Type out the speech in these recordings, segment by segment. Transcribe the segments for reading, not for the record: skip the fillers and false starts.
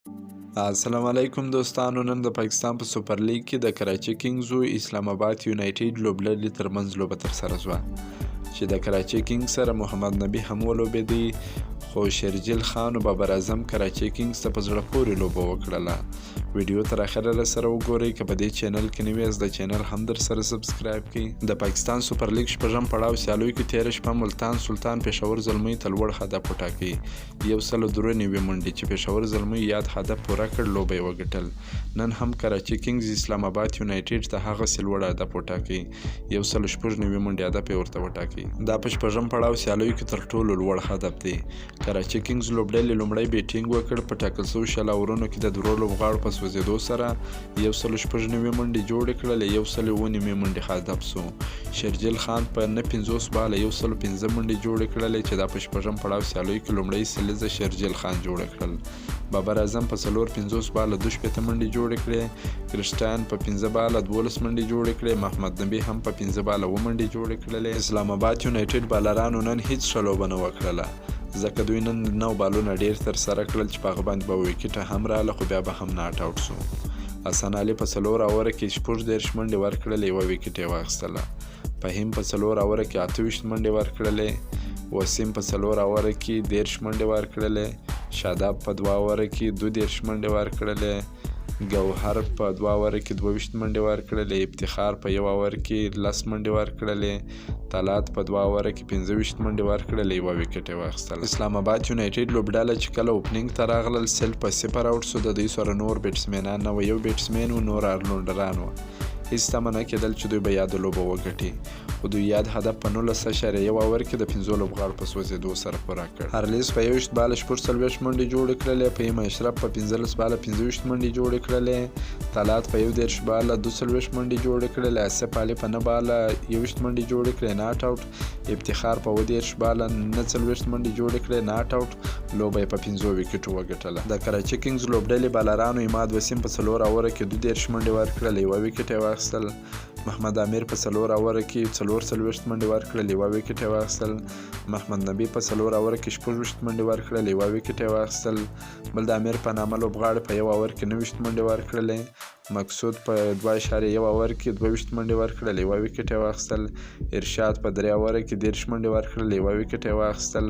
السلام علیکم دوستانو. نن د پاکستان په سوپر لیګ کې د کراچي کینګز او اسلام آباد یونایټډ لوبډلې ترمنځ لوبه ترسره شوه چې د کراچي کینګز سره محمد نبي هم ولوبېدی، خو شرجیل خان او بابر اعظم کراچي کینګز ته په زړه پورې لوبه وکړله. ویډیو تر اخره راسره وګورئ. که په دې چینل کې نوي یاست د چینل هم در سره سبسکرایب کړئ. د پاکستان سوپر لیګ شپږم پړاو سیالیو کې تېره شپه ملتان سلطان پېښور زلمي ته لوړ هدف وټاکئ 193 منډې چې پېښور زلمي یاد هدف پوره کړ، لوبه یې وګټل. نن هم کراچي کینګز اسلام آباد یونایټډ ته هغسې لوړ هدف وټاکئ 196 منډې هدف یې ورته وټاکئ. دا په شپږم پړاو سیالیو کې تر ټولو لوړ هدف دی. کراچي کینګز لوبډلې لومړی بیټینګ وکړ، په ټاکل شوو 60 اورونو کې د درو لوبغاړو په سوځېدو سره 196 منډې جوړې کړلې، 109 منډې هدف سو. شرجیل خان په 50 باله 115 منډې جوړې کړلې چې دا په شپږم پړاو سیالیو کې لومړی سلیزه شرجیل خان جوړه کړل. بابر اعظم په 450 باله 62 منډې جوړې کړې، کرسټیان په 15 باله 12 منډې جوړې کړې، محمد نبي هم په 15 باله 7 منډې جوړې کړلې. اسلام آباد یونایټډ بالرانو نن هیڅ ښه لوبه نه وکړله، ځکه دوی نن 9 بالونه ډیر تر سره کړل چې په هغه باندې به ویکټه هم راغله، خو بیا به هم ناټ اوټ سو. حسن علي په 4 اوره کې 14 منډې ورکړلې، 1 ویکټ یې واخیستله. فهیم په 4 اوره کې 28 منډې ورکړلې، وسیم په 4 اوره کې 13 منډې ورکړلې، شاداب په 2 اوره کې 12 منډې ورکړلې، ګوهر په 2 اوره کې 22 منډې ورکړلې، افتخار په 1 اوور کې 10 منډې ورکړلې، طلعت په 2 اوره کې 25 منډې ورکړلې، 1 ویکټ یې واخیستل. اسلام آباد یونایټډ لوبډله چې کله اوپننګ ته راغلل 0 اوټ سو. د دوی سره نور بیټسمینان نه و، یو بیټسمین و، نور آلراونډران و. هیڅ تمه نه کېدل چې دوی به یاده لوبه وګټي، خو دوی یاد هدف په 19.1 اوور کې د 5 لوبغاړو په سوځېدو سره پوره کړ. هرلیز په 21 باله 40 منډې جوړې کړلې، فهیم اشرف په 15 باله 25 منډې جوړې کړلې، طلعت په 11 باله 42 منډې جوړې کړلې، آصف علي په 9 باله 21 منډې جوړې کړې، ناټ اوټ. افتخار په 19 باله 49 منډې جوړې کړې، ناټ اوټ. لوبه یې په 5 ویکټو وګټله. د کراچي کینګز لوبډلې بالرانو اماد وسیم په 4 اوره کې 12 منډې ورکړلې، 1 ویکټ یې واخیستل. محمد امیر په 4 اوره کې 44 منډې ورکړلې، 1 ویکټ یې واخیستل. محمد نبي په 4 اوره کې 14 منډې ورکړلې، 1 ویکټ یې واخیستل. بل د امیر په نامه لوبغاړي په 1 اوور کې 90 منډې ورکړلې، مقصود په 2.1 اوور کې 22 منډې ورکړلې، 1 ویکټ یې واخیستل. ارشاد په 3 اوره کې 13 منډې ورکړلې، 1 ویکټ یې واخیستل.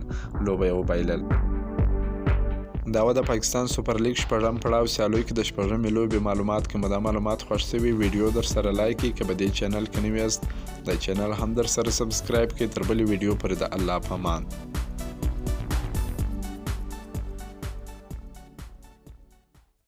لوبه یې وبایلل. دا و د پاکستان سوپر لیګ شپږم پړاو سیالیو کې د شپږمې لوبې معلومات. که مو دا معلومات خوښ شوي ویډیو در سره لایک کړئ، که په دې چینل کې نوي یاست د چینل هم در سره سبسکرایب کړئ. تر بلې ویډیو پورې د الله په امان.